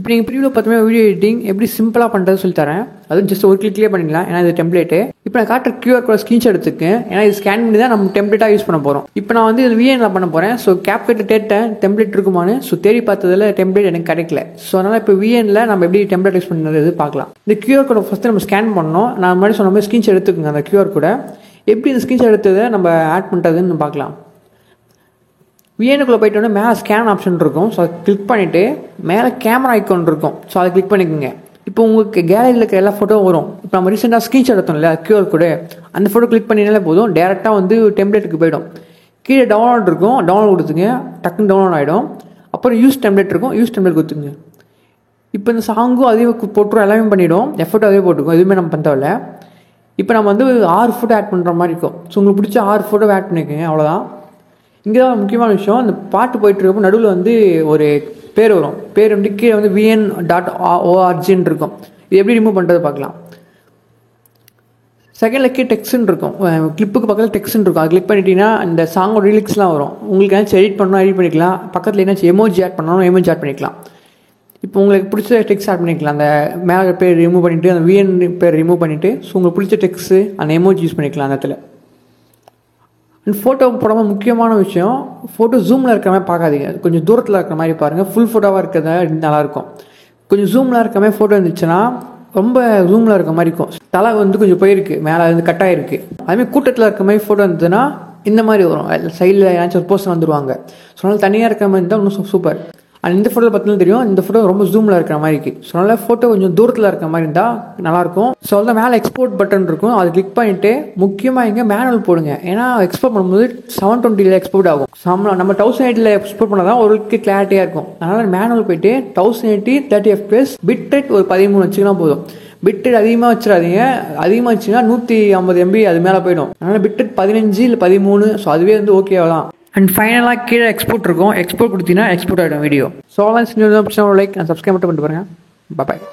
இப்போ நீங்கள் ப்ரீவியூவில் பார்த்தீங்கன்னா வீடியோ எடிட்டிங் எப்படி சிம்பிளாக பண்ணுறது சொல்லி தரேன். அதுவும் ஜஸ்ட் ஒரு கிளிக்லேயே பண்ணிக்கலாம். ஏன்னா இது டெம்ப்ளேட்டு. இப்போ நான் காட்டுற கியூஆர் கோட் ஸ்க்ரீன்ஷாட் எடுத்துக்கேன். ஏன்னா இது ஸ்கேன் பண்ணி தான் நம்ம டெம்ப்ளேட்டாக யூஸ் பண்ண போகிறோம். இப்போ நான் வந்து இது VNல பண்ண போகிறேன். ஸோ CapCutல தேட்டேன் டெம்ப்ளேட் இருக்குமான்னு. ஸோ தேடி பார்த்ததில் டெம்ப்ளேட் எனக்கு கிடைக்கல. ஸோ அதனால் இப்போ VNல நம்ம எப்படி டெம்ப்ளேட் யூஸ் பண்ணுறது பார்க்கலாம். இந்த கியூஆர் கோடை ஃபஸ்ட்டு நம்ம ஸ்கேன் பண்ணோம். நான் முன்னாடி சொன்ன மாதிரி ஸ்க்ரீன்ஷாட் எடுத்துக்கோங்க. அந்த கியூஆர் கோடை எப்படி இந்த ஸ்க்ரீன்ஷாட் எடுத்ததை நம்ம ஆட் பண்ணுறதுன்னு பார்க்கலாம். VNக்குள்ளே போய்ட்டோன்னே மேலே ஸ்கேன் ஆப்ஷன் இருக்கும். ஸோ அதை கிளிக் பண்ணிவிட்டு மேலே கேமரா ஐக்கான் இருக்கும். ஸோ அதை கிளிக் பண்ணிக்கோங்க. இப்போ உங்களுக்கு கேலரியில் இருக்கிற எல்லா ஃபோட்டோவும் வரும். இப்போ நம்ம ரீசெண்டாக ஸ்க்ரீன்ஷாட் எடுத்தோம் இல்லையா கியூஆர் கோடு, அந்த ஃபோட்டோ கிளிக் பண்ணினாலே போதும், டேரெக்டாக வந்து டெம்ப்ளேட்டுக்கு போய்டும். கீழே டவுன்லோட் இருக்கும், டவுன்லோட் கொடுத்துங்க, டக்குன்னு டவுன்லோட் ஆகிடும். அப்புறம் யூஸ் டெம்ப்ளேட் இருக்கும், யூஸ் டெம்ப்ளேட் கொடுத்துங்க. இப்போ இந்த சாங்கும் அதே போட்டுரும், எல்லாமே பண்ணிவிடும், எஃபோர்ட் அதே போட்டுருக்கும், எதுவுமே நம்ம பண்ணல. இப்போ நம்ம வந்து 6 ஃபோட்டோ ஆட் பண்ணுற மாதிரி இருக்கும். ஸோ உங்களுக்கு பிடிச்ச 6 ஃபோட்டோ ஆட் பண்ணிக்கோங்க, அவ்வளோதான். இங்கே தான் முக்கியமான விஷயம், இந்த பாட்டு போயிட்டு இருக்கப்போ நடுவில் வந்து ஒரு பேர் வரும். பேர் வந்து கீழே வந்து vn.orgன்னு இருக்கும். இது எப்படி ரிமூவ் பண்ணுறது பார்க்கலாம். செகண்டில் கீழே டெக்ஸ்ட்னு இருக்கும், கிளிப்புக்கு பக்கத்தில் டெக்ஸ்ட்னு இருக்கும். அது கிளிக் பண்ணிட்டீங்கன்னா இந்த சாங்கோட லிரிக்ஸ்லாம் வரும். உங்களுக்கு ஏதாச்சும் எடிட் பண்ணணும் எடிட் பண்ணிக்கலாம். பக்கத்தில் ஏதாச்சும் எமோஜி ஆட் பண்ணணும் எமோஜி ஆட் பண்ணிக்கலாம். இப்போ உங்களுக்கு பிடிச்ச டெக்ஸ்ட் ஆட் பண்ணிக்கலாம். அந்த மேலே பேர் ரிமூவ் பண்ணிவிட்டு அந்த VN பேர் ரிமூவ் பண்ணிவிட்டு ஸோ உங்களுக்கு பிடிச்ச டெக்ஸ்ட்டு அந்த எமோஜி யூஸ் பண்ணிக்கலாம் அந்த இடத்துல. அண்ட் ஃபோட்டோ போடாமல் முக்கியமான விஷயம், ஃபோட்டோ ஜூமில் இருக்கிற மாதிரி பார்க்காதீங்க, கொஞ்சம் தூரத்தில் இருக்கிற மாதிரி பாருங்கள். ஃபுல் ஃபோட்டோவாக இருக்கிறதா நல்லாயிருக்கும். கொஞ்சம் ஜூமில் இருக்கிற மாதிரி ஃபோட்டோ இருந்துச்சுன்னா ரொம்ப ஜூமில் இருக்க மாதிரி இருக்கும். தலை வந்து கொஞ்சம் போயிருக்கு, மேலே வந்து கட்டாயிருக்கு. அதுமாதிரி கூட்டத்தில் இருக்கிற மாதிரி ஃபோட்டோ இருந்ததுன்னா இந்த மாதிரி வரும். சைடில் ஏதாச்சும் ஒரு போஸ்டர் வந்துடுவாங்க. ஸோ அதனால் தனியாக இருக்கிற மாதிரி இருந்தால் இன்னும் சூப்பர். அண்ட் இந்த ஃபோட்டோவில் பார்த்தீங்கன்னா தெரியும், இந்த ஃபோட்டோ ரொம்ப ஜூமில் இருக்கிற மாதிரி இருக்குது. ஸோ அதனால் ஃபோட்டோ கொஞ்சம் தூரத்தில் இருக்கிற மாதிரி இருந்தால் நல்லாயிருக்கும். ஸோ அதில் மேலே எக்ஸ்போர்ட் பட்டன் இருக்கும், அதை கிளிக் பண்ணிவிட்டு முக்கியமாக இங்கே மேனுவல் போடுங்க. ஏன்னா எக்ஸ்போர்ட் பண்ணும்போது 720 எக்ஸ்போர்ட் ஆகும். நம்ம 1080 எக்ஸ்போர்ட் பண்ணால் தான் ஒரு கிளாரிட்டியாக இருக்கும். அதனால் மேனுவல் போயிட்டு 1080 30 FPS பிட் ரேட் ஒரு 13 வச்சுக்கலாம் போதும். பிட் ரேட் அதிகமாக வச்சிடாதீங்க, அதிகமாக வச்சுன்னா 150 MB அது மேலே போயிடும். அதனால் பிட் ரேட் 15 இல்லை 13, ஸோ அதுவே வந்து ஓகேவா தான். அண்ட் ஃபைனலாக கீழே எக்ஸ்போர்ட் இருக்கும், எக்ஸ்போர்ட் கொடுத்தீங்கன்னா எக்ஸ்போர்ட் ஆகிடும் video. So online like and subscribe மட்டும் பண்ணிட்டு பாருங்கள். பாய்.